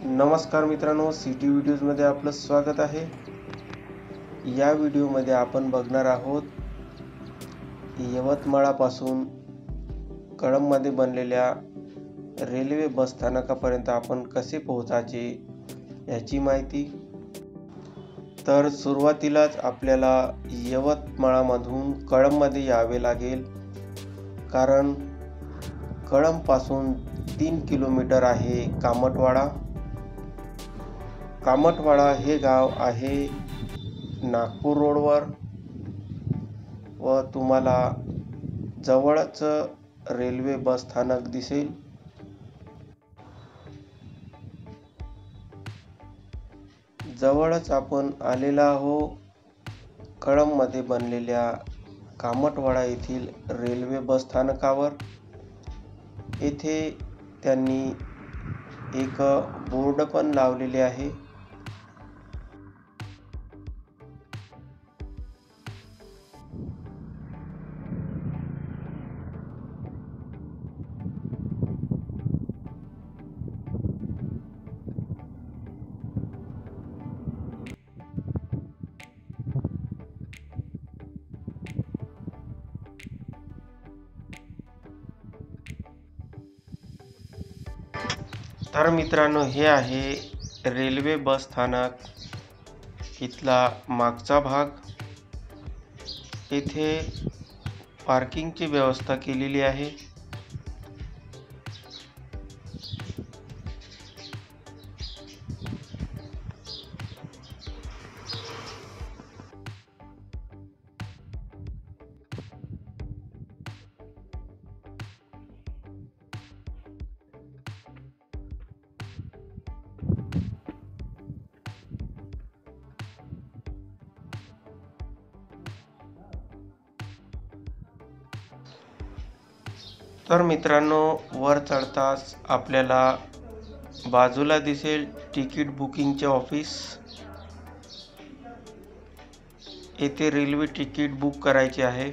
नमस्कार मित्रांनो, सिटी व्हिडिओजमध्ये आपलं स्वागत आहे। या व्हिडिओमध्ये आपण बघणार आहोत यवतमाळपासून कळंबमध्ये बनलेल्या रेल्वे बस स्थानकापर्यंत आपण कसे पोहोचायचे याची माहिती। तर सुरुवातीलाच आपल्याला यवतमाळमधून कळंबमध्ये यावे लागेल, कारण कळंबपासून 3 किलोमीटर आहे कामतवाडा। कामतवाडा हे गाव आहे नागपूर रोडवर व तुम्हाला जवळच रेल्वे बस स्थानक दिसेल। जवळच आपण आलेला आहोत कळंबमध्ये बनलेल्या कामतवाडा येथील रेल्वे बस स्थानकावर। येथे त्यांनी एक बोर्ड पण लावलेले आहे। तर मित्रांनो, हे आहे रेल्वे बस स्थानक, इथला मागचा भाग। येथे पार्किंगची व्यवस्था केलेली आहे। तर मित्रांनो, वर चढताच आपल्याला बाजूला दिसेल तिकीट बुकिंगचे ऑफिस। येथे रेल्वे तिकीट बुक करायचे आहे।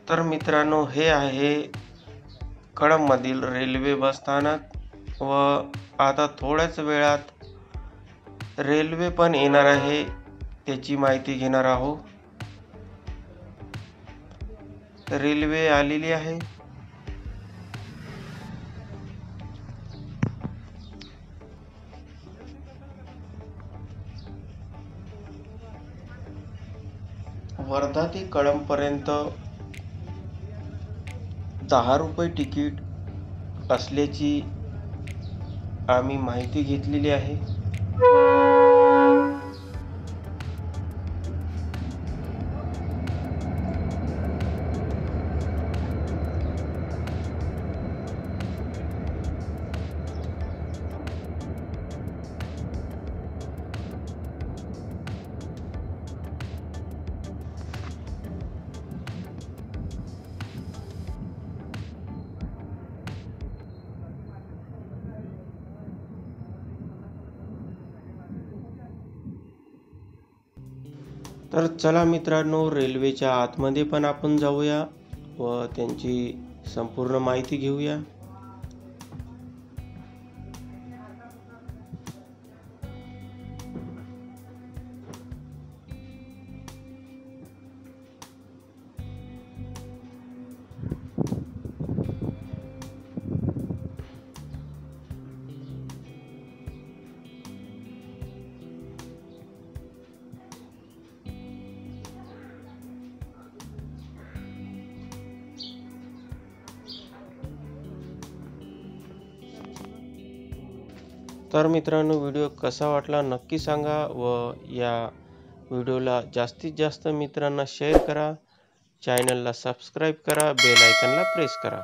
तर मित्रांनो, हे आहे कळंबमधील रेल्वे बस स्थानक व आता थोड्याच वेळात रेल्वे पण येणार आहे, त्याची माहिती घेणार आहोत। रेल्वे आलेली आहे। वर्धा ते कळंबपर्यंत 10 रुपये तिकीट असल्याची आम्ही माहिती घेतलेली आहे। तर चला मित्रांनो, रेल्वेच्या आतमध्ये पण आपण जाऊया व त्यांची संपूर्ण माहिती घेऊया। तर मित्रांनो, व्हिडिओ कसा वाटला नक्की सांगा व या व्हिडिओला जास्तीत जास्त मित्रांना शेअर करा. चॅनलला सबस्क्राईब करा, बेल आयकॉनला प्रेस करा.